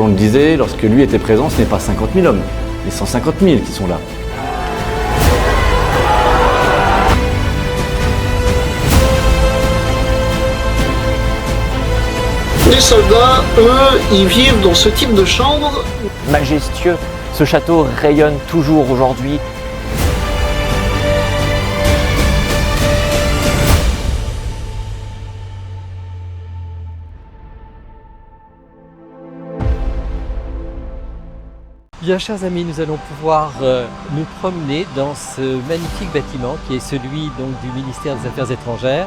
Napoléon le disait, lorsque lui était présent, ce n'est pas 50 000 hommes, mais 150 000 qui sont là. Les soldats, eux, ils vivent dans ce type de chambre. Majestueux, ce château rayonne toujours aujourd'hui. Bien, chers amis, nous allons pouvoir nous promener dans ce magnifique bâtiment qui est celui donc, du ministère des Affaires étrangères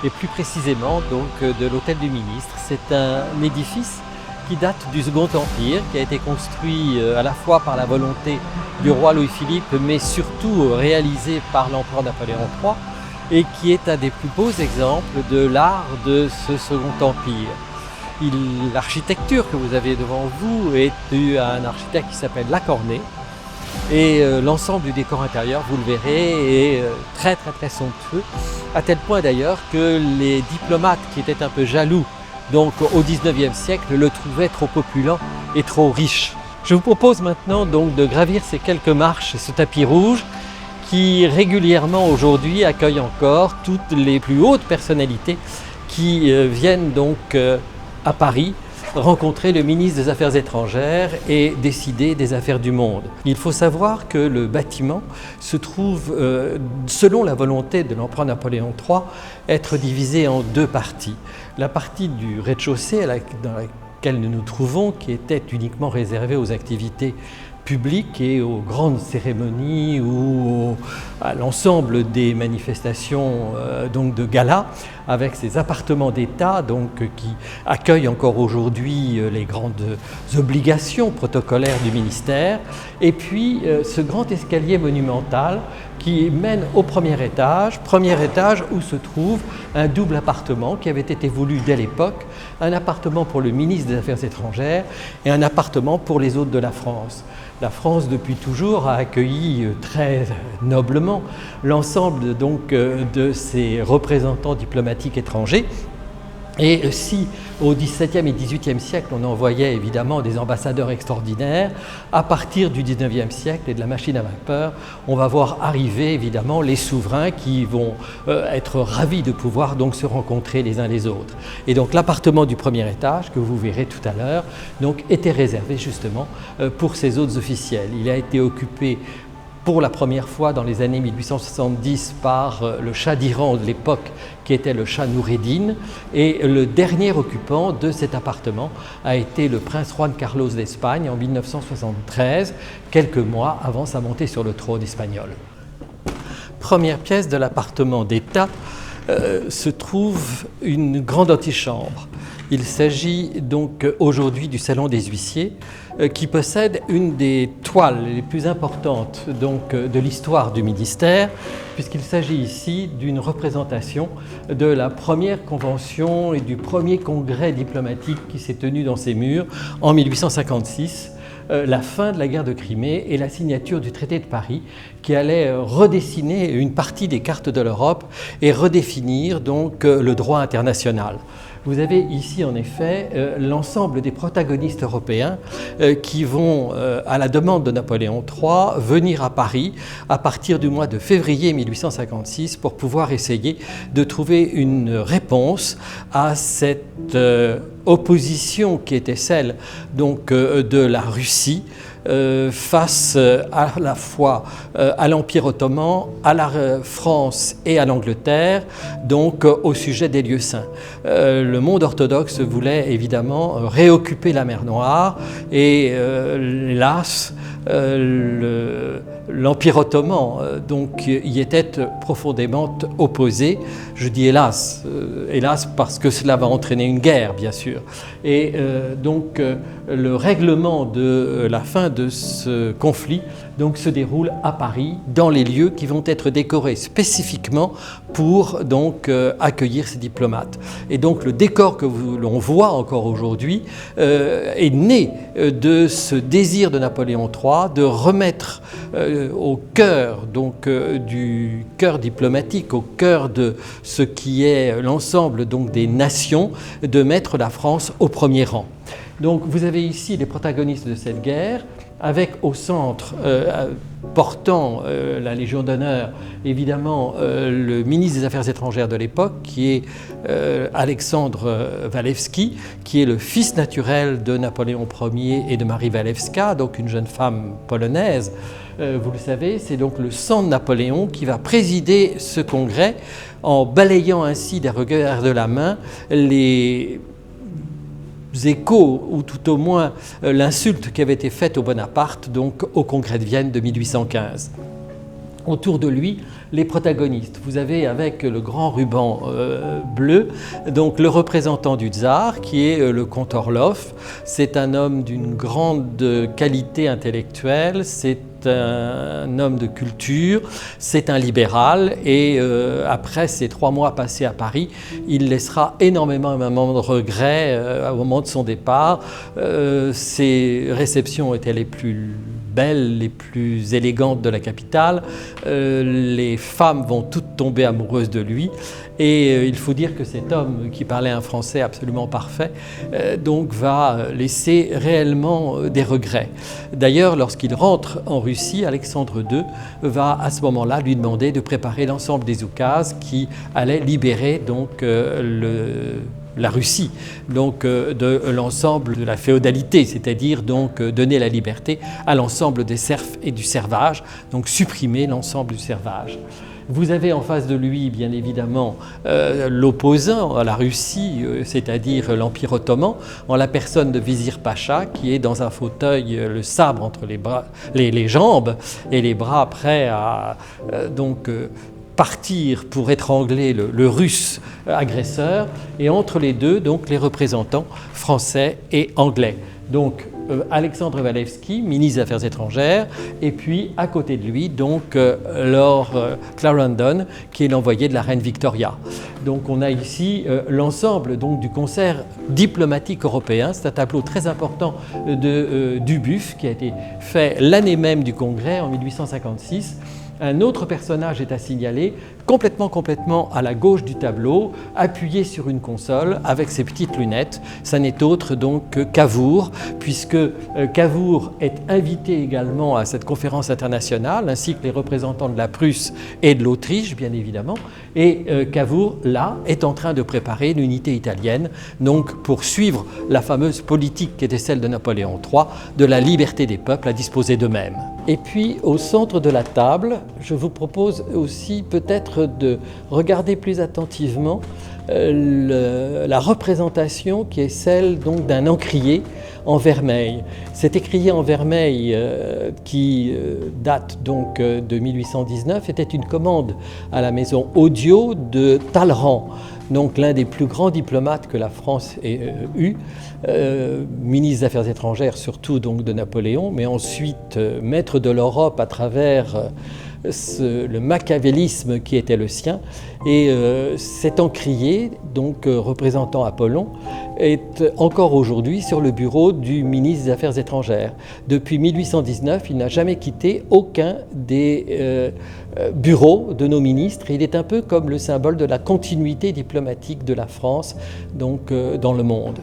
et plus précisément donc, de l'hôtel du ministre. C'est un édifice qui date du Second Empire, qui a été construit à la fois par la volonté du roi Louis-Philippe mais surtout réalisé par l'empereur Napoléon III et qui est un des plus beaux exemples de l'art de ce Second Empire. L'architecture que vous avez devant vous est due à un architecte qui s'appelle Lacornay et l'ensemble du décor intérieur, vous le verrez, est très somptueux, à tel point d'ailleurs que les diplomates qui étaient un peu jaloux donc au XIXe siècle le trouvaient trop opulent et trop riche. Je vous propose maintenant donc de gravir ces quelques marches et ce tapis rouge qui régulièrement aujourd'hui accueille encore toutes les plus hautes personnalités qui viennent donc à Paris, rencontrer le ministre des Affaires étrangères et décider des affaires du monde. Il faut savoir que le bâtiment se trouve, selon la volonté de l'empereur Napoléon III, être divisé en deux parties. La partie du rez-de-chaussée dans laquelle nous nous trouvons, qui était uniquement réservée aux activités publiques et aux grandes cérémonies ou à l'ensemble des manifestations donc de gala, avec ces appartements d'État qui accueillent encore aujourd'hui les grandes obligations protocolaires du ministère, et puis ce grand escalier monumental qui mène au premier étage où se trouve un double appartement qui avait été voulu dès l'époque, un appartement pour le ministre des Affaires étrangères et un appartement pour les hôtes de la France. La France, depuis toujours, a accueilli très noblement l'ensemble donc de ses représentants diplomatiques étrangers. Et si au XVIIe et XVIIIe siècle, on envoyait évidemment des ambassadeurs extraordinaires, à partir du XIXe siècle et de la machine à vapeur, on va voir arriver évidemment les souverains qui vont être ravis de pouvoir donc se rencontrer les uns les autres. Et donc l'appartement du premier étage, que vous verrez tout à l'heure, donc était réservé justement pour ces hôtes officiels. Il a été occupé pour la première fois dans les années 1870 par le Shah d'Iran de l'époque, qui était le Shah Noureddin, et le dernier occupant de cet appartement a été le prince Juan Carlos d'Espagne en 1973, quelques mois avant sa montée sur le trône espagnol. Première pièce de l'appartement d'État se trouve une grande antichambre. Il s'agit donc aujourd'hui du Salon des Huissiers qui possède une des toiles les plus importantes donc, de l'histoire du ministère, puisqu'il s'agit ici d'une représentation de la première convention et du premier congrès diplomatique qui s'est tenu dans ces murs en 1856. La fin de la guerre de Crimée et la signature du traité de Paris qui allait redessiner une partie des cartes de l'Europe et redéfinir donc le droit international. Vous avez ici en effet l'ensemble des protagonistes européens qui vont, à la demande de Napoléon III, venir à Paris à partir du mois de février 1856 pour pouvoir essayer de trouver une réponse à cette opposition qui était celle donc, de la Russie face à la fois à l'Empire ottoman, à la France et à l'Angleterre, donc au sujet des lieux saints. Le monde orthodoxe voulait évidemment réoccuper la mer Noire et hélas, l'Empire ottoman donc, y était profondément opposé. Je dis hélas, hélas parce que cela va entraîner une guerre bien sûr. Et donc le règlement de la fin de ce conflit donc, se déroule à Paris, dans les lieux qui vont être décorés spécifiquement pour donc, accueillir ces diplomates. Et donc le décor que l'on voit encore aujourd'hui est né de ce désir de Napoléon III de remettre au cœur donc, du cœur diplomatique, au cœur de ce qui est l'ensemble donc, des nations, de mettre la France au premier rang. Donc vous avez ici les protagonistes de cette guerre, avec au centre, portant la Légion d'honneur, évidemment le ministre des Affaires étrangères de l'époque, qui est Alexandre Walewski, qui est le fils naturel de Napoléon Ier et de Marie Walewska, donc une jeune femme polonaise. Vous le savez, c'est donc le sang de Napoléon qui va présider ce congrès, en balayant ainsi d'un revers de la main les échos, ou tout au moins l'insulte qui avait été faite au Bonaparte, donc au Congrès de Vienne de 1815. Autour de lui, les protagonistes. Vous avez avec le grand ruban bleu, donc le représentant du tsar, qui est le comte Orlov. C'est un homme d'une grande qualité intellectuelle, c'est un homme de culture, c'est un libéral, et après ces 3 mois passés à Paris, il laissera énormément de regrets au moment de son départ. Ses réceptions étaient les plus belles, les plus élégantes de la capitale. Les femmes vont toutes tomber amoureuses de lui, et il faut dire que cet homme qui parlait un français absolument parfait donc va laisser réellement des regrets. D'ailleurs, lorsqu'il rentre en Russie, Alexandre II va à ce moment-là lui demander de préparer l'ensemble des oukases qui allaient libérer donc la Russie, donc de l'ensemble de la féodalité, c'est-à-dire donc donner la liberté à l'ensemble des serfs et du servage, donc supprimer l'ensemble du servage. Vous avez en face de lui, bien évidemment, l'opposant à la Russie, c'est-à-dire l'Empire ottoman, en la personne de Vizir Pacha, qui est dans un fauteuil, le sabre entre les jambes et les bras prêts à partir pour étrangler le russe agresseur, et entre les deux, donc, les représentants français et anglais. Donc, Alexandre Walewski, ministre des Affaires étrangères, et puis à côté de lui, donc, Lord Clarendon, qui est l'envoyé de la reine Victoria. Donc on a ici l'ensemble donc, du concert diplomatique européen. C'est un tableau très important de Dubuff, qui a été fait l'année même du congrès, en 1856. Un autre personnage est à signaler, complètement à la gauche du tableau, appuyé sur une console avec ses petites lunettes. Ça n'est autre donc que Cavour, puisque Cavour est invité également à cette conférence internationale, ainsi que les représentants de la Prusse et de l'Autriche, bien évidemment. Et Cavour, là, est en train de préparer l'unité italienne, donc pour suivre la fameuse politique qui était celle de Napoléon III, de la liberté des peuples à disposer d'eux-mêmes. Et puis, au centre de la table, je vous propose aussi peut-être de regarder plus attentivement la représentation qui est celle donc d'un encrier en vermeil. Cet écrier en vermeil qui date donc de 1819 était une commande à la maison Audio de Talleyrand, donc l'un des plus grands diplomates que la France ait eu, ministre des Affaires étrangères surtout donc de Napoléon, mais ensuite maître de l'Europe à travers le machiavélisme qui était le sien. Et cet encrier, donc représentant Apollon, est encore aujourd'hui sur le bureau du ministre des Affaires étrangères. Depuis 1819, il n'a jamais quitté aucun des bureaux de nos ministres. Il est un peu comme le symbole de la continuité diplomatique de la France donc, dans le monde.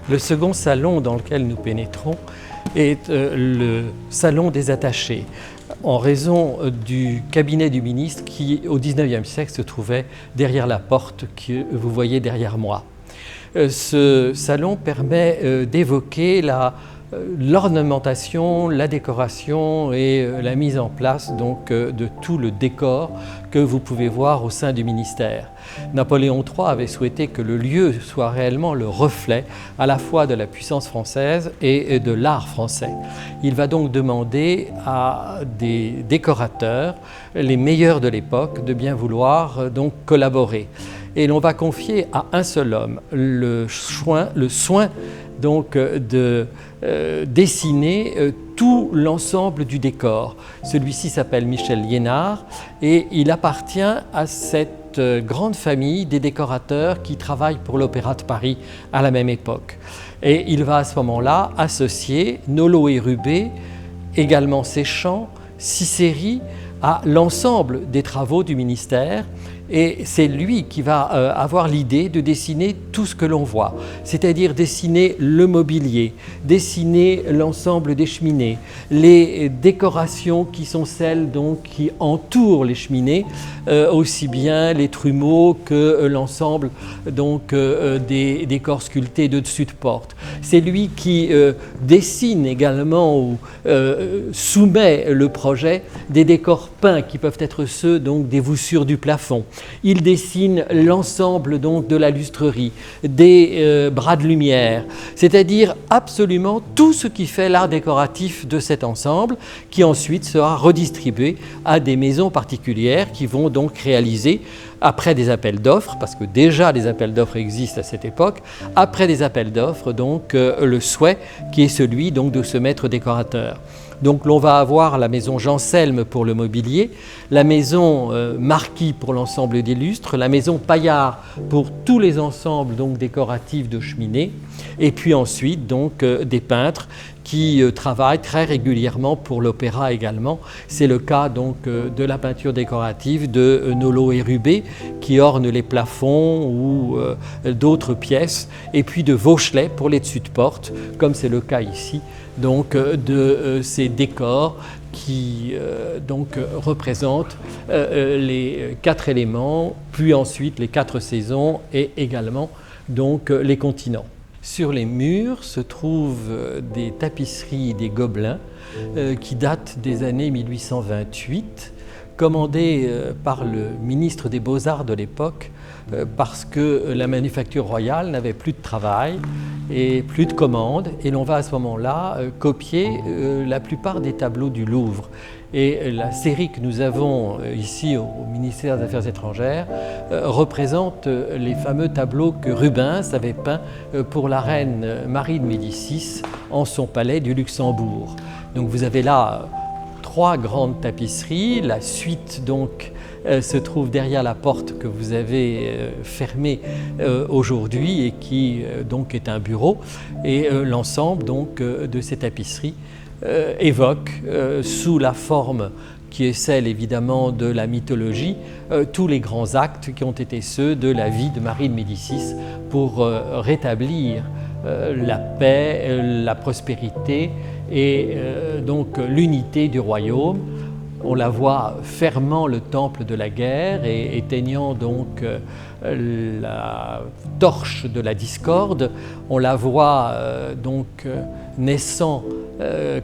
Le second salon dans lequel nous pénétrons est le salon des attachés, en raison du cabinet du ministre qui, au XIXe siècle, se trouvait derrière la porte que vous voyez derrière moi. Ce salon permet d'évoquer l'ornementation, la décoration et la mise en place donc, de tout le décor que vous pouvez voir au sein du ministère. Napoléon III avait souhaité que le lieu soit réellement le reflet à la fois de la puissance française et de l'art français. Il va donc demander à des décorateurs, les meilleurs de l'époque, de bien vouloir donc collaborer. et l'on va confier à un seul homme le soin donc de dessiner tout l'ensemble du décor. Celui-ci s'appelle Michel Liénard et il appartient à cette grande famille des décorateurs qui travaillent pour l'Opéra de Paris à la même époque. Et il va à ce moment-là associer Nolo et Rubé, également Séchant, Cicéry, à l'ensemble des travaux du ministère. Et c'est lui qui va avoir l'idée de dessiner tout ce que l'on voit, c'est-à-dire dessiner le mobilier, dessiner l'ensemble des cheminées, les décorations qui sont celles donc qui entourent les cheminées, aussi bien les trumeaux que l'ensemble donc des décors sculptés de dessus de porte. C'est lui qui dessine également ou soumet le projet des décors peints qui peuvent être ceux donc des voussures du plafond. Il dessine l'ensemble donc de la lustrerie, des bras de lumière, c'est-à-dire absolument tout ce qui fait l'art décoratif de cet ensemble, qui ensuite sera redistribué à des maisons particulières qui vont donc réaliser, après des appels d'offres, parce que déjà les appels d'offres existent à cette époque, après des appels d'offres, donc le souhait qui est celui donc de ce maître décorateur. Donc l'on va avoir la maison Janselme pour le mobilier, la maison Marquis pour l'ensemble des lustres, la maison Paillard pour tous les ensembles donc décoratifs de cheminées, et puis ensuite donc des peintres qui travaillent très régulièrement pour l'opéra également. C'est le cas donc de la peinture décorative de Nolo et Rubé qui ornent les plafonds ou d'autres pièces, et puis de Vauchelet pour les dessus de porte, comme c'est le cas ici donc de ces décors qui donc représentent les 4 éléments, puis ensuite les 4 saisons et également donc les continents. Sur les murs se trouvent des tapisseries, des gobelins qui datent des années 1828, commandés par le ministre des Beaux-Arts de l'époque parce que la manufacture royale n'avait plus de travail et plus de commandes, et l'on va à ce moment-là copier la plupart des tableaux du Louvre. Et la série que nous avons ici au ministère des Affaires étrangères représente les fameux tableaux que Rubens avait peints pour la reine Marie de Médicis en son palais du Luxembourg. Donc vous avez là 3 grandes tapisseries, la suite donc se trouve derrière la porte que vous avez fermée aujourd'hui et qui donc est un bureau, et l'ensemble donc de ces tapisseries évoque sous la forme qui est celle évidemment de la mythologie, tous les grands actes qui ont été ceux de la vie de Marie de Médicis pour rétablir la paix, la prospérité et donc l'unité du royaume. On la voit fermant le temple de la guerre et éteignant donc la torche de la discorde. On la voit donc naissant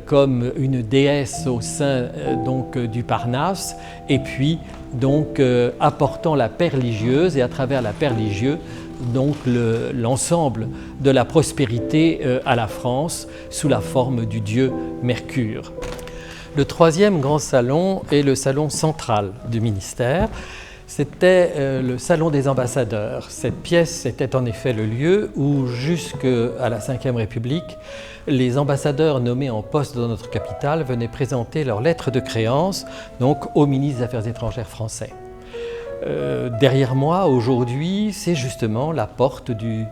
comme une déesse au sein donc du Parnasse, et puis donc apportant la paix religieuse, et à travers la paix religieuse donc l'ensemble de la prospérité à la France sous la forme du dieu Mercure. Le 3e grand salon est le salon central du ministère. C'était le salon des ambassadeurs. Cette pièce était en effet le lieu où, jusqu'à la Ve République, les ambassadeurs nommés en poste dans notre capitale venaient présenter leurs lettres de créance donc au ministre des Affaires étrangères français. Derrière moi, aujourd'hui, c'est justement la porte du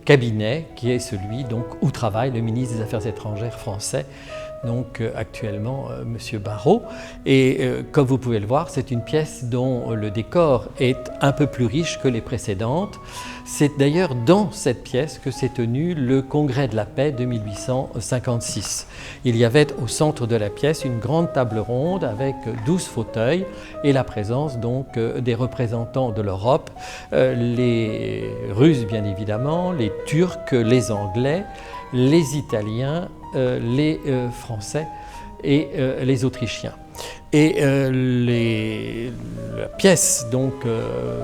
cabinet qui est celui donc, où travaille le ministre des Affaires étrangères français, donc actuellement M. Barrot. Et comme vous pouvez le voir, c'est une pièce dont le décor est un peu plus riche que les précédentes. C'est d'ailleurs dans cette pièce que s'est tenu le Congrès de la paix de 1856. Il y avait au centre de la pièce une grande table ronde avec 12 fauteuils et la présence donc des représentants de l'Europe, les Russes bien évidemment, les Turcs, les Anglais, les Italiens, les Français et les Autrichiens. Et la pièce donc,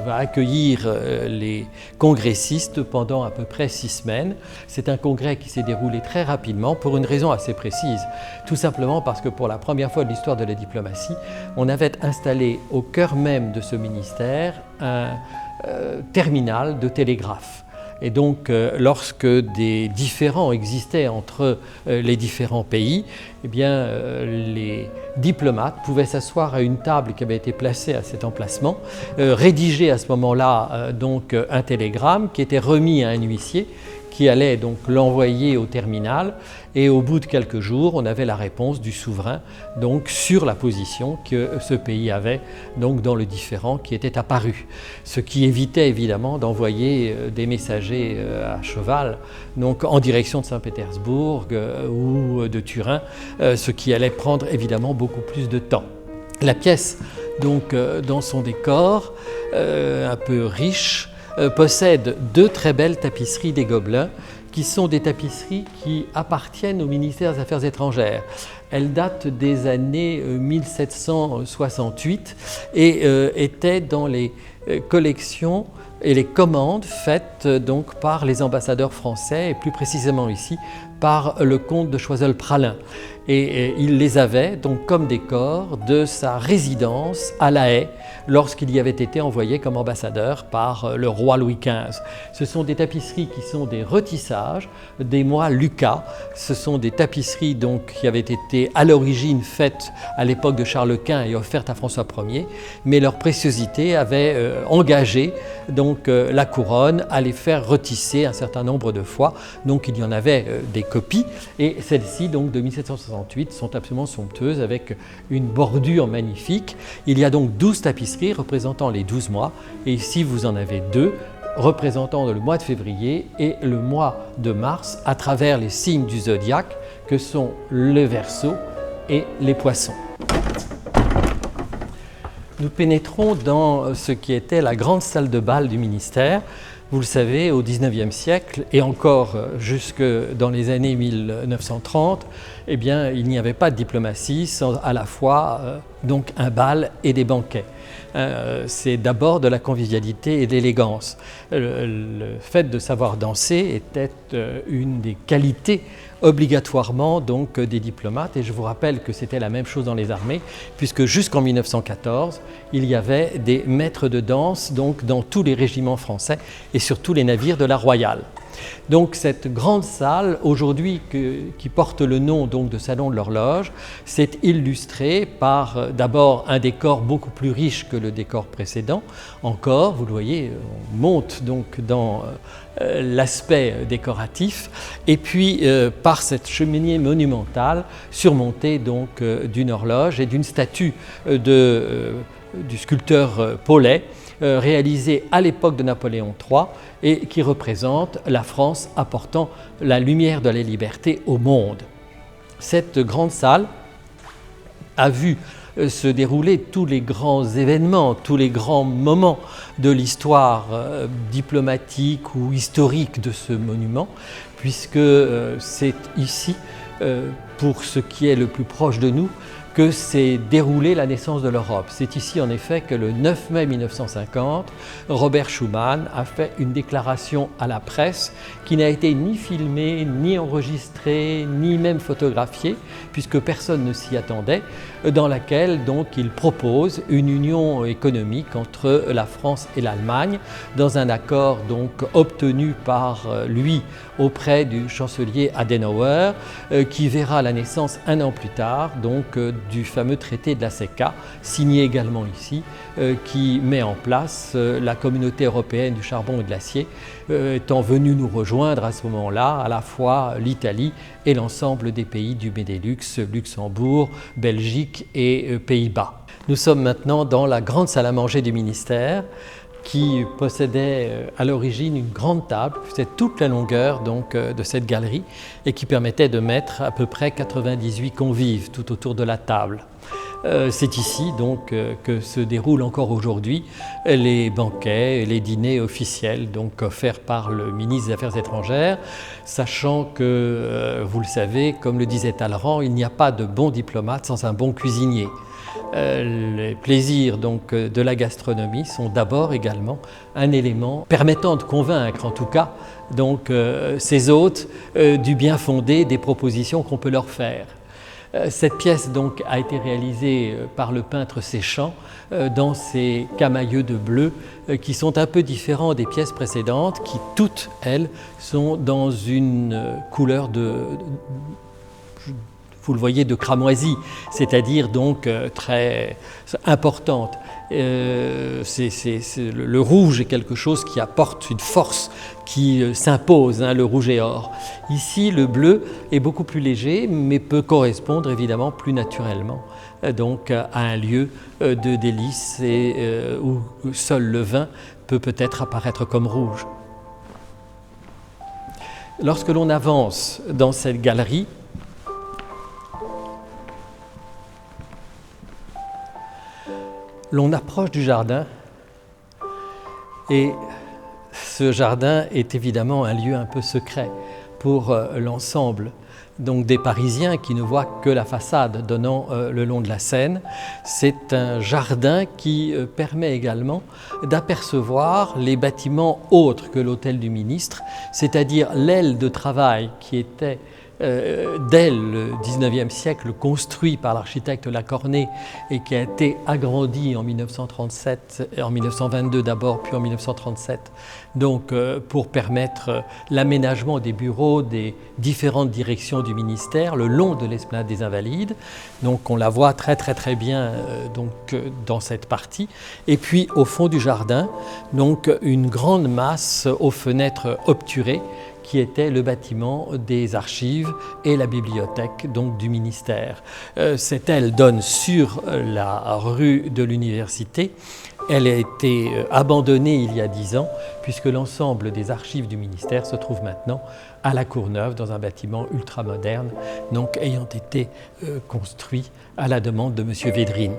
va accueillir les congressistes pendant à peu près 6 semaines. C'est un congrès qui s'est déroulé très rapidement pour une raison assez précise. Tout simplement parce que pour la première fois de l'histoire de la diplomatie, on avait installé au cœur même de ce ministère un terminal de télégraphe. Et donc, lorsque des différends existaient entre les différents pays, eh bien, les diplomates pouvaient s'asseoir à une table qui avait été placée à cet emplacement, rédiger à ce moment-là donc un télégramme qui était remis à un huissier qui allait donc l'envoyer au terminal, et au bout de quelques jours, on avait la réponse du souverain donc sur la position que ce pays avait donc dans le différend qui était apparu. Ce qui évitait évidemment d'envoyer des messagers à cheval donc en direction de Saint-Pétersbourg ou de Turin, ce qui allait prendre évidemment beaucoup plus de temps. La pièce donc dans son décor un peu riche possède 2 très belles tapisseries des Gobelins qui sont des tapisseries qui appartiennent au ministère des Affaires étrangères. Elles datent des années 1768 et étaient dans les collections et les commandes faites donc par les ambassadeurs français et plus précisément ici par le comte de Choiseul-Praslin. Et il les avait donc comme décor de sa résidence à La Haye lorsqu'il y avait été envoyé comme ambassadeur par le roi Louis XV. Ce sont des tapisseries qui sont des retissages des mois Lucas. Ce sont des tapisseries donc qui avaient été à l'origine faites à l'époque de Charles Quint et offertes à François Ier, mais leur préciosité avait engagé donc la couronne à les faire retisser un certain nombre de fois. Donc il y en avait des copies, et celles-ci donc de 1768 sont absolument somptueuses avec une bordure magnifique. Il y a donc 12 tapisseries représentant les 12 mois, et ici vous en avez 2 représentant le mois de février et le mois de mars à travers les signes du zodiaque que sont le Verseau et les Poissons. Nous pénétrons dans ce qui était la grande salle de bal du ministère. Vous le savez, au XIXe siècle et encore jusque dans les années 1930, eh bien, il n'y avait pas de diplomatie sans à la fois donc un bal et des banquets. C'est d'abord de la convivialité et de l'élégance. Le fait de savoir danser était une des qualités obligatoirement donc des diplomates, et je vous rappelle que c'était la même chose dans les armées, puisque jusqu'en 1914, il y avait des maîtres de danse donc dans tous les régiments français et sur tous les navires de la Royale. Donc cette grande salle, aujourd'hui qui porte le nom donc de Salon de l'Horloge, s'est illustrée par d'abord un décor beaucoup plus riche que le décor précédent. Encore, vous le voyez, on monte donc dans l'aspect décoratif, et puis par cette cheminée monumentale surmontée donc d'une horloge et d'une statue du sculpteur Paulet, réalisée à l'époque de Napoléon III et qui représente la France apportant la lumière de la liberté au monde. Cette grande salle a vu se dérouler tous les grands événements, tous les grands moments de l'histoire diplomatique ou historique de ce monument, puisque c'est ici, pour ce qui est le plus proche de nous, que s'est déroulée la naissance de l'Europe. C'est ici en effet que le 9 mai 1950, Robert Schuman a fait une déclaration à la presse qui n'a été ni filmée, ni enregistrée, ni même photographiée, puisque personne ne s'y attendait, dans laquelle donc il propose une union économique entre la France et l'Allemagne, dans un accord donc obtenu par lui auprès du chancelier Adenauer, qui verra la naissance un an plus tard donc du fameux traité de la CECA, signé également ici, qui met en place la communauté européenne du charbon et de l'acier, étant venue nous rejoindre à ce moment-là à la fois l'Italie et l'ensemble des pays du Benelux, Luxembourg, Belgique et Pays-Bas. Nous sommes maintenant dans la grande salle à manger du ministère, qui possédait à l'origine une grande table, c'est toute la longueur donc, de cette galerie, et qui permettait de mettre à peu près 98 convives tout autour de la table. C'est ici donc que se déroulent encore aujourd'hui les banquets et les dîners officiels donc offerts par le ministre des Affaires étrangères, sachant que, vous le savez, comme le disait Talleyrand, il n'y a pas de bon diplomate sans un bon cuisinier. Les plaisirs donc, de la gastronomie sont d'abord également un élément permettant de convaincre en tout cas donc, ces hôtes du bien fondé des propositions qu'on peut leur faire. Cette pièce donc, a été réalisée par le peintre Séchant dans ces camailleux de bleu qui sont un peu différents des pièces précédentes qui toutes elles sont dans une couleur vous le voyez, de cramoisie, c'est-à-dire donc très importante. Le rouge est quelque chose qui apporte une force qui s'impose, hein, le rouge et or. Ici, le bleu est beaucoup plus léger, mais peut correspondre évidemment plus naturellement donc, à un lieu de délices où seul le vin peut peut-être apparaître comme rouge. Lorsque l'on avance dans cette galerie, l'on approche du jardin et ce jardin est évidemment un lieu un peu secret pour l'ensemble donc des Parisiens qui ne voient que la façade donnant le long de la Seine. C'est un jardin qui permet également d'apercevoir les bâtiments autres que l'hôtel du ministre, c'est-à-dire l'aile de travail qui était dès le XIXe siècle construit par l'architecte Lacornay et qui a été agrandi en 1937, en 1922 d'abord, puis en 1937, donc pour permettre l'aménagement des bureaux des différentes directions du ministère le long de l'esplanade des Invalides. Donc on la voit très bien donc, dans cette partie. Et puis au fond du jardin, donc une grande masse aux fenêtres obturées qui était le bâtiment des archives et la bibliothèque donc, du ministère. Cette aile donne sur la rue de l'Université. Elle a été abandonnée il y a 10 ans puisque l'ensemble des archives du ministère se trouve maintenant à la Courneuve dans un bâtiment ultramoderne, donc ayant été construit à la demande de M. Védrine.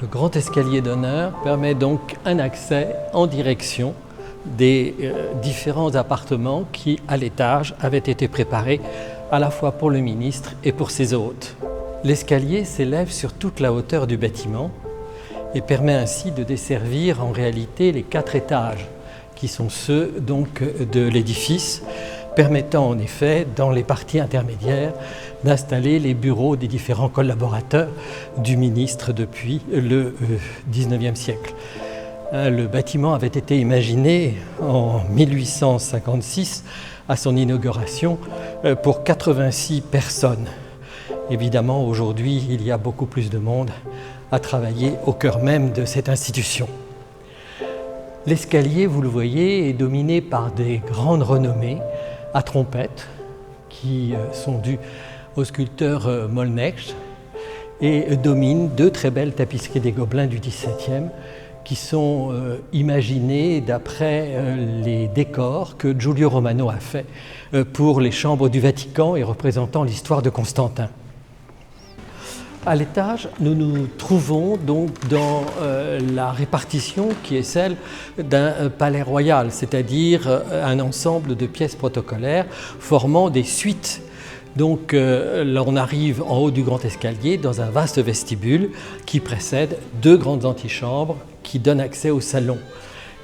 Le grand escalier d'honneur permet donc un accès en direction des différents appartements qui, à l'étage, avaient été préparés à la fois pour le ministre et pour ses hôtes. L'escalier s'élève sur toute la hauteur du bâtiment et permet ainsi de desservir en réalité les 4 étages qui sont ceux donc de l'édifice, permettant en effet, dans les parties intermédiaires, d'installer les bureaux des différents collaborateurs du ministre depuis le XIXe siècle. Le bâtiment avait été imaginé en 1856 à son inauguration pour 86 personnes. Évidemment, aujourd'hui, il y a beaucoup plus de monde à travailler au cœur même de cette institution. L'escalier, vous le voyez, est dominé par des grandes renommées à trompettes qui sont dues au sculpteur Molnech et domine 2 très belles tapisseries des Gobelins du XVIIe qui sont imaginées d'après les décors que Giulio Romano a fait pour les chambres du Vatican et représentant l'histoire de Constantin. À l'étage, nous nous trouvons donc dans la répartition qui est celle d'un palais royal, c'est-à-dire un ensemble de pièces protocolaires formant des suites. Donc là, on arrive en haut du grand escalier dans un vaste vestibule qui précède 2 grandes antichambres qui donnent accès au salon.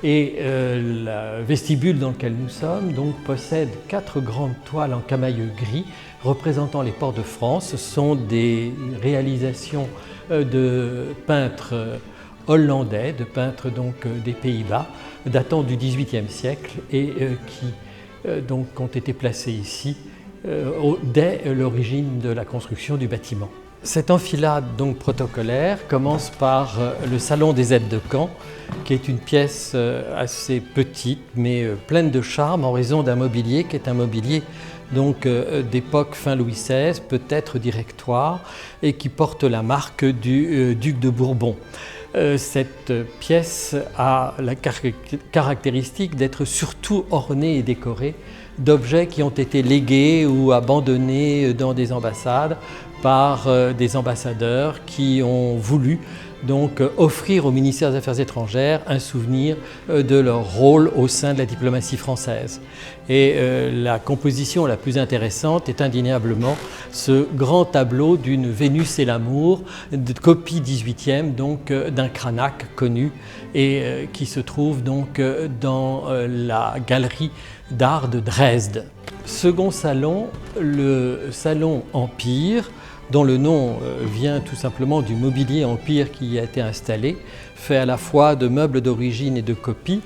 Et le vestibule dans lequel nous sommes donc, possède 4 grandes toiles en camailleux gris représentant les ports de France. Ce sont des réalisations de peintres hollandais, de peintres donc, des Pays-Bas, datant du XVIIIe siècle et qui donc, ont été placés ici dès l'origine de la construction du bâtiment. Cette enfilade donc protocolaire commence par le salon des aides de camp, qui est une pièce assez petite mais pleine de charme en raison d'un mobilier qui est un mobilier donc d'époque fin Louis XVI, peut-être directoire, et qui porte la marque du duc de Bourbon. Cette pièce a la caractéristique d'être surtout ornée et décorée d'objets qui ont été légués ou abandonnés dans des ambassades par des ambassadeurs qui ont voulu donc offrir au ministère des Affaires étrangères un souvenir de leur rôle au sein de la diplomatie française. Et la composition la plus intéressante est indéniablement ce grand tableau d'une Vénus et l'amour, de copie 18e donc d'un Cranach connu et qui se trouve donc dans la galerie d'art de Dresde. Second salon, le salon Empire, dont le nom vient tout simplement du mobilier Empire qui y a été installé, fait à la fois de meubles d'origine et de copies.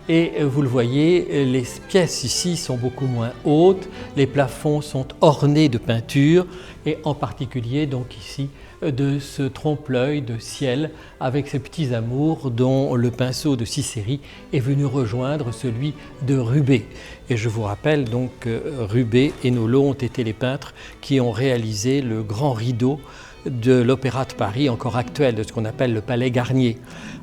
Et vous le voyez, les pièces ici sont beaucoup moins hautes, les plafonds sont ornés de peintures et en particulier donc ici de ce trompe-l'œil de ciel avec ces petits amours dont le pinceau de Cicéry est venu rejoindre celui de Rubé. Et je vous rappelle donc que Rubé et Nolot ont été les peintres qui ont réalisé le grand rideau de l'Opéra de Paris, encore actuel, de ce qu'on appelle le Palais Garnier.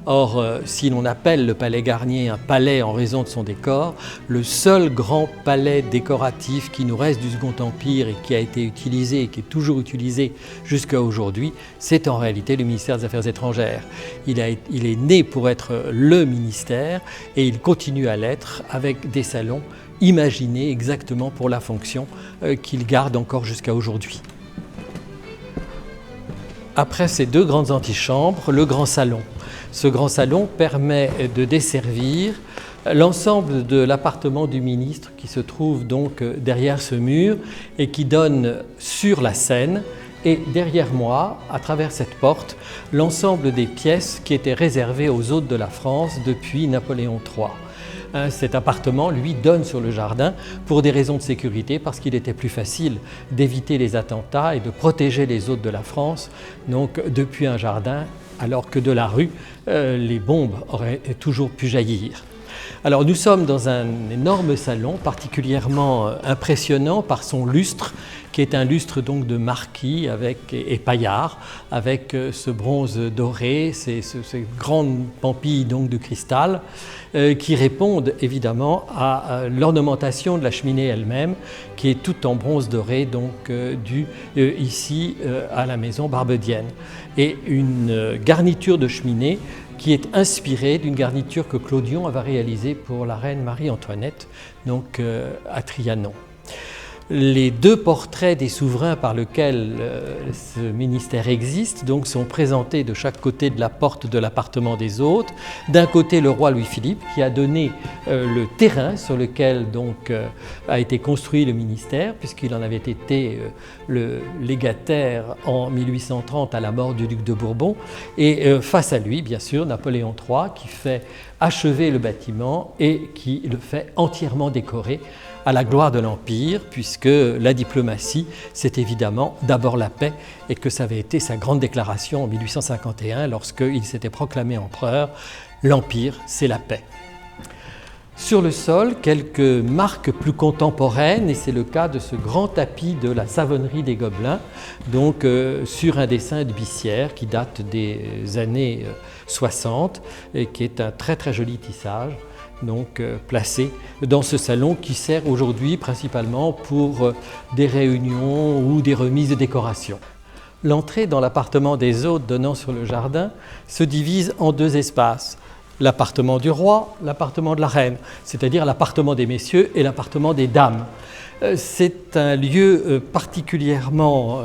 Or, si l'on appelle le Palais Garnier un palais en raison de son décor, le seul grand palais décoratif qui nous reste du Second Empire et qui a été utilisé et qui est toujours utilisé jusqu'à aujourd'hui, c'est en réalité le ministère des Affaires étrangères. Il est né pour être le ministère et il continue à l'être avec des salons imaginés exactement pour la fonction qu'il garde encore jusqu'à aujourd'hui. Après ces 2 grandes antichambres, le grand salon. Ce grand salon permet de desservir l'ensemble de l'appartement du ministre qui se trouve donc derrière ce mur et qui donne sur la Seine. Et derrière moi, à travers cette porte, l'ensemble des pièces qui étaient réservées aux hôtes de la France depuis Napoléon III. Cet appartement, lui, donne sur le jardin pour des raisons de sécurité, parce qu'il était plus facile d'éviter les attentats et de protéger les hôtes de la France donc, depuis un jardin, alors que de la rue, les bombes auraient toujours pu jaillir. Alors nous sommes dans un énorme salon particulièrement impressionnant par son lustre, qui est un lustre donc de marquis et paillard, avec ce bronze doré, ces grandes pampilles donc de cristal, qui répondent évidemment à l'ornementation de la cheminée elle-même, qui est toute en bronze doré, donc due ici à la maison Barbedienne. Et une garniture de cheminée qui est inspirée d'une garniture que Clodion avait réalisée pour la reine Marie-Antoinette, donc à Trianon. Les 2 portraits des souverains par lesquels ce ministère existe donc, sont présentés de chaque côté de la porte de l'appartement des hôtes. D'un côté, le roi Louis-Philippe qui a donné le terrain sur lequel donc, a été construit le ministère, puisqu'il en avait été le légataire en 1830 à la mort du duc de Bourbon. Et face à lui, bien sûr, Napoléon III qui fait achever le bâtiment et qui le fait entièrement décorer à la gloire de l'Empire, puisque la diplomatie, c'est évidemment d'abord la paix, et que ça avait été sa grande déclaration en 1851, lorsqu'il s'était proclamé empereur. L'Empire, c'est la paix. Sur le sol, quelques marques plus contemporaines, et c'est le cas de ce grand tapis de la savonnerie des Gobelins, donc sur un dessin de Bissière qui date des années 60, et qui est un très très joli tissage. Donc placé dans ce salon qui sert aujourd'hui principalement pour des réunions ou des remises de décoration. L'entrée dans l'appartement des hôtes donnant sur le jardin se divise en 2 espaces. L'appartement du roi, l'appartement de la reine, c'est-à-dire l'appartement des messieurs et l'appartement des dames. C'est un lieu particulièrement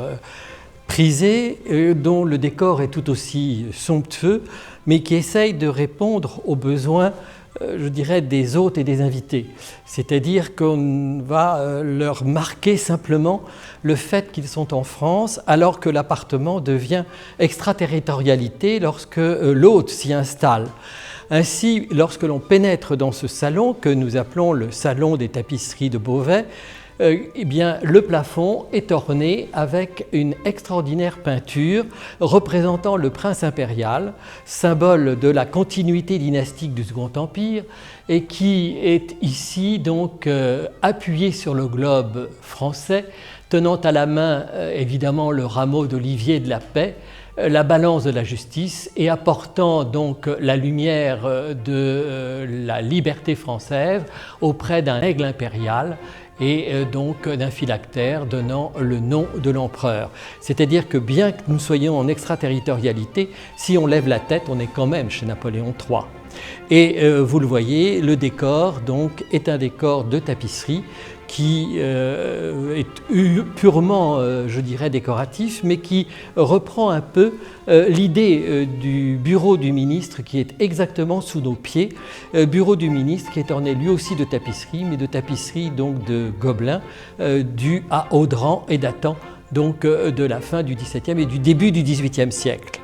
prisé, dont le décor est tout aussi somptueux, mais qui essaye de répondre aux besoins je dirais, des hôtes et des invités. C'est-à-dire qu'on va leur marquer simplement le fait qu'ils sont en France, alors que l'appartement devient extraterritorialité lorsque l'hôte s'y installe. Ainsi, lorsque l'on pénètre dans ce salon, que nous appelons le salon des tapisseries de Beauvais, eh bien, le plafond est orné avec une extraordinaire peinture représentant le prince impérial, symbole de la continuité dynastique du Second Empire, et qui est ici donc appuyé sur le globe français, tenant à la main évidemment le rameau d'olivier de la paix, la balance de la justice, et apportant donc la lumière de la liberté française auprès d'un aigle impérial et donc d'un phylactère donnant le nom de l'empereur. C'est-à-dire que bien que nous soyons en extraterritorialité, si on lève la tête, on est quand même chez Napoléon III. Et vous le voyez, le décor donc est un décor de tapisserie qui est purement, je dirais, décoratif, mais qui reprend un peu l'idée du bureau du ministre qui est exactement sous nos pieds. Bureau du ministre qui est orné lui aussi de tapisserie, mais de tapisserie donc de Gobelin, due à Audran et datant donc de la fin du XVIIe et du début du XVIIIe siècle.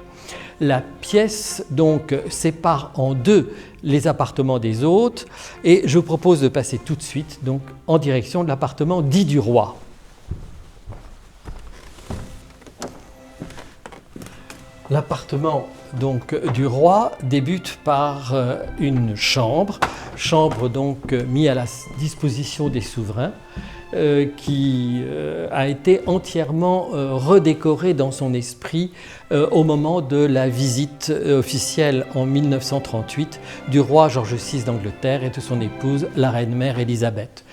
La pièce donc sépare en deux les appartements des hôtes et je vous propose de passer tout de suite donc en direction de l'appartement dit du roi. L'appartement donc du roi débute par une chambre donc mise à la disposition des souverains. Qui a été entièrement redécoré dans son esprit au moment de la visite officielle en 1938 du roi George VI d'Angleterre et de son épouse, la reine-mère Élisabeth.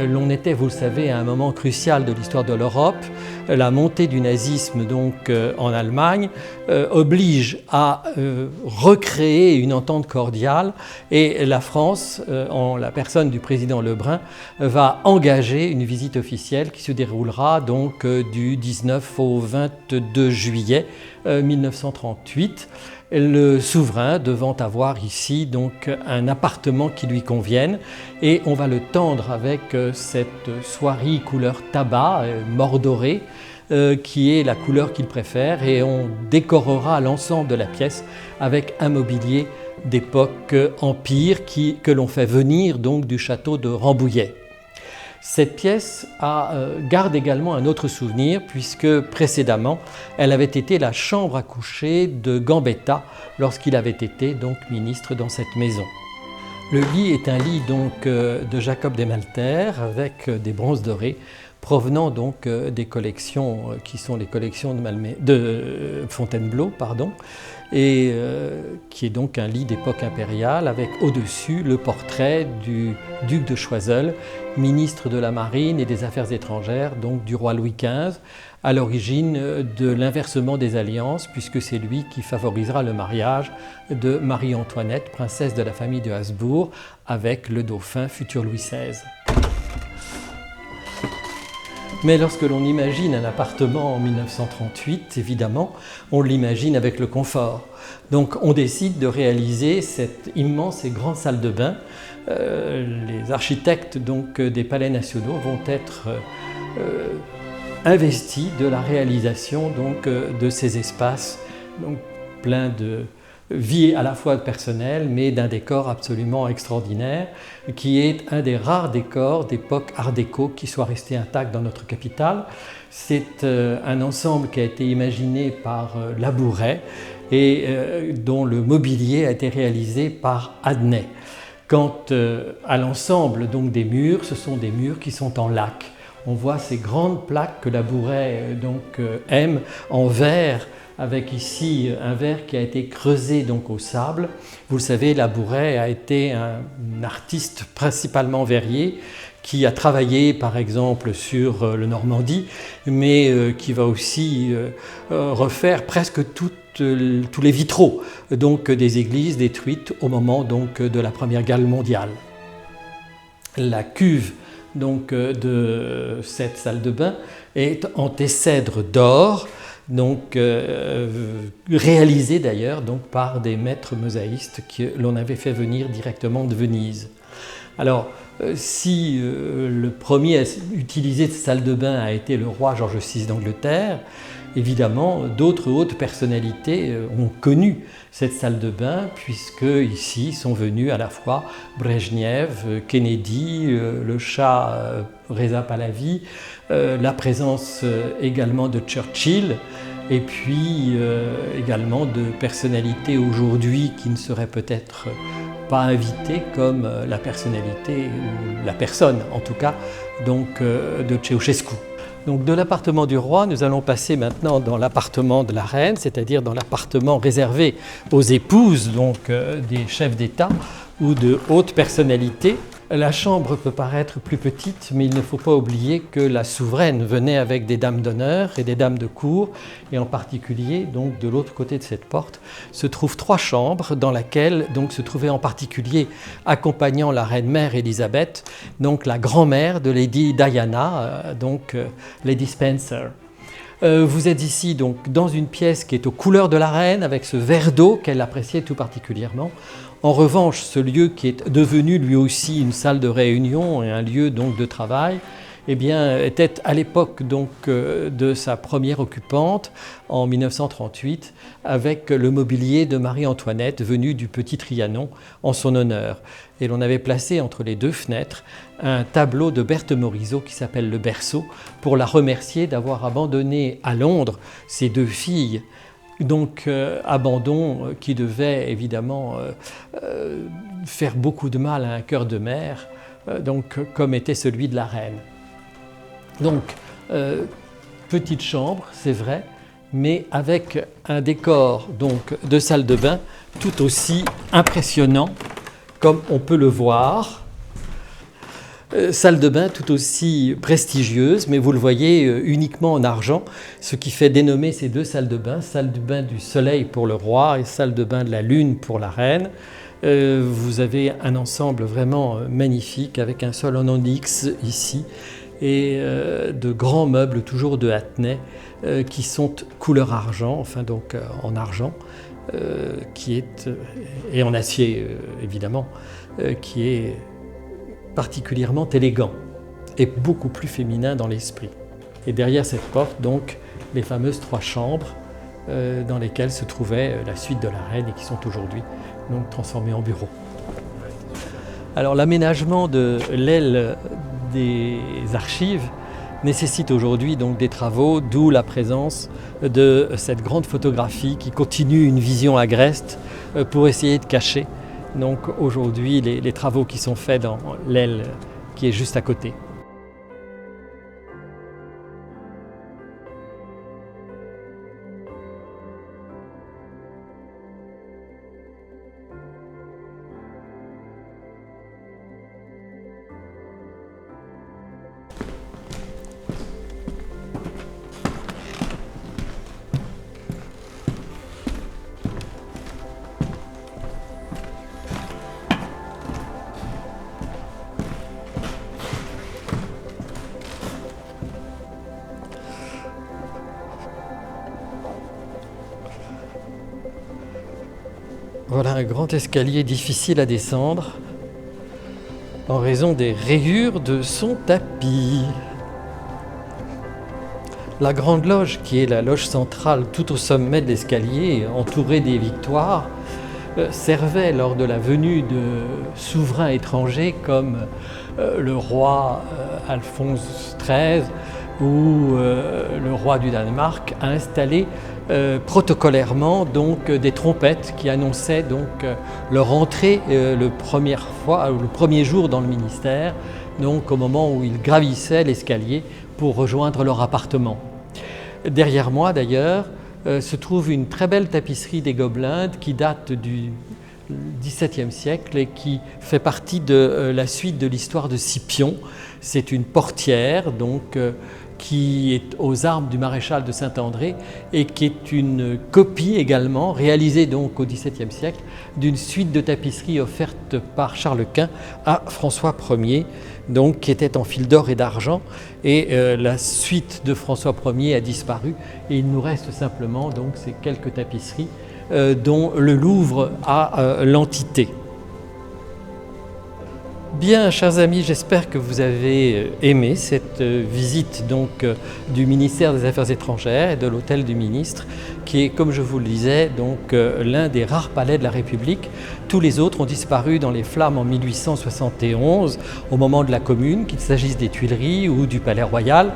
L'on était, vous le savez, à un moment crucial de l'histoire de l'Europe. La montée du nazisme donc en Allemagne oblige à recréer une entente cordiale et la France, en la personne du président Lebrun, va engager une visite officielle qui se déroulera donc du 19 au 22 juillet 1938. Le souverain devant avoir ici donc un appartement qui lui convienne et on va le tendre avec cette soierie couleur tabac mordorée qui est la couleur qu'il préfère et on décorera l'ensemble de la pièce avec un mobilier d'époque empire que l'on fait venir donc du château de Rambouillet. Cette pièce garde également un autre souvenir puisque précédemment elle avait été la chambre à coucher de Gambetta lorsqu'il avait été donc ministre dans cette maison. Le lit est un lit donc de Jacob Desmalter avec des bronzes dorés provenant donc des collections qui sont les collections de Fontainebleau, et qui est donc un lit d'époque impériale avec au-dessus le portrait du duc de Choiseul, ministre de la Marine et des Affaires étrangères, donc du roi Louis XV, à l'origine de l'inversement des alliances, puisque c'est lui qui favorisera le mariage de Marie-Antoinette, princesse de la famille de Habsbourg, avec le dauphin futur Louis XVI. Mais lorsque l'on imagine un appartement en 1938, évidemment, on l'imagine avec le confort. Donc on décide de réaliser cette immense et grande salle de bain. Les architectes donc, des palais nationaux vont être investis de la réalisation donc, de ces espaces donc, pleins de vie à la fois personnelle, mais d'un décor absolument extraordinaire, qui est un des rares décors d'époque art déco qui soit resté intact dans notre capitale. C'est un ensemble qui a été imaginé par Labouret et dont le mobilier a été réalisé par Adnet. Quant à l'ensemble donc des murs, ce sont des murs qui sont en laque. On voit ces grandes plaques que Labouret aime en verre, avec ici un verre qui a été creusé donc au sable. Vous le savez, Labouret a été un artiste principalement verrier qui a travaillé par exemple sur le Normandie, mais qui va aussi refaire presque tous les vitraux donc, des églises détruites au moment donc, de la Première Guerre mondiale. La cuve donc, de cette salle de bain est en tessèdre d'or donc réalisé d'ailleurs donc par des maîtres mosaïstes que l'on avait fait venir directement de Venise. Alors, si le premier à utiliser cette salle de bain a été le roi George VI d'Angleterre, évidemment, d'autres hautes personnalités ont connu cette salle de bain, puisque ici sont venus à la fois Brejnev, Kennedy, le Shah Reza Pahlavi, la présence également de Churchill, et puis également de personnalités aujourd'hui qui ne seraient peut-être pas invitées, comme la personnalité, ou la personne en tout cas, donc, de Ceausescu. Donc de l'appartement du roi, nous allons passer maintenant dans l'appartement de la reine, c'est-à-dire dans l'appartement réservé aux épouses donc, des chefs d'État ou de hautes personnalités. La chambre peut paraître plus petite, mais il ne faut pas oublier que la souveraine venait avec des dames d'honneur et des dames de cour, et en particulier, donc, de l'autre côté de cette porte, se trouvent 3 chambres dans lesquelles donc, se trouvait en particulier, accompagnant la reine-mère Élisabeth, donc la grand-mère de Lady Diana, Lady Spencer. Vous êtes ici donc, dans une pièce qui est aux couleurs de la reine, avec ce verre d'eau qu'elle appréciait tout particulièrement. En revanche, ce lieu qui est devenu lui aussi une salle de réunion et un lieu donc, de travail, eh bien, était à l'époque donc, de sa première occupante, en 1938, avec le mobilier de Marie-Antoinette venu du Petit Trianon en son honneur. Et l'on avait placé entre les 2 fenêtres un tableau de Berthe Morisot qui s'appelle Le Berceau, pour la remercier d'avoir abandonné à Londres ses 2 filles. Donc, abandon qui devait évidemment faire beaucoup de mal à un cœur de mère, comme était celui de la reine. Donc, petite chambre, c'est vrai, mais avec un décor donc, de salle de bain tout aussi impressionnant, comme on peut le voir. Salle de bain tout aussi prestigieuse, mais vous le voyez uniquement en argent, ce qui fait dénommer ces 2 salles de bain, salle de bain du soleil pour le roi et salle de bain de la lune pour la reine. Vous avez un ensemble vraiment magnifique avec un sol en onyx ici et de grands meubles toujours de Hattenay qui sont couleur argent, enfin donc en argent, et en acier évidemment, qui est particulièrement élégant et beaucoup plus féminin dans l'esprit. Et derrière cette porte, donc, les fameuses 3 chambres dans lesquelles se trouvait la suite de la reine et qui sont aujourd'hui donc transformées en bureaux. Alors l'aménagement de l'aile des archives nécessite aujourd'hui donc des travaux, d'où la présence de cette grande photographie qui continue une vision agreste pour essayer de cacher donc aujourd'hui les travaux qui sont faits dans l'aile qui est juste à côté. Voilà un grand escalier difficile à descendre en raison des rayures de son tapis. La grande loge, qui est la loge centrale tout au sommet de l'escalier, entourée des victoires, servait lors de la venue de souverains étrangers comme le roi Alphonse XIII ou le roi du Danemark à installer protocolairement donc des trompettes qui annonçaient donc leur entrée le premier jour dans le ministère, donc au moment où ils gravissaient l'escalier pour rejoindre leur appartement. Derrière moi d'ailleurs se trouve une très belle tapisserie des Gobelindes qui date du XVIIe siècle et qui fait partie de la suite de l'histoire de Scipion. C'est une portière donc qui est aux armes du maréchal de Saint-André et qui est une copie également, réalisée donc au XVIIe siècle, d'une suite de tapisseries offertes par Charles Quint à François Ier, donc, qui était en fil d'or et d'argent. Et la suite de François Ier a disparu et il nous reste simplement donc, ces quelques tapisseries dont le Louvre a l'entité. Bien, chers amis, j'espère que vous avez aimé cette visite donc, du ministère des Affaires étrangères et de l'hôtel du ministre, qui est, comme je vous le disais, donc l'un des rares palais de la République. Tous les autres ont disparu dans les flammes en 1871, au moment de la Commune, qu'il s'agisse des Tuileries ou du Palais Royal.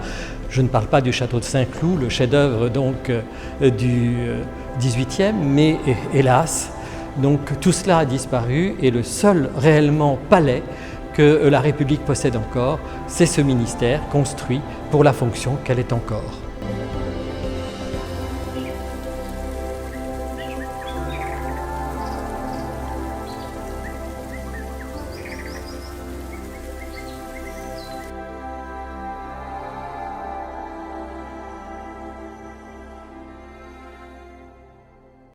Je ne parle pas du château de Saint-Cloud, le chef-d'œuvre donc du XVIIIe, mais hélas, donc tout cela a disparu et le seul réellement palais que la République possède encore, c'est ce ministère construit pour la fonction qu'elle est encore.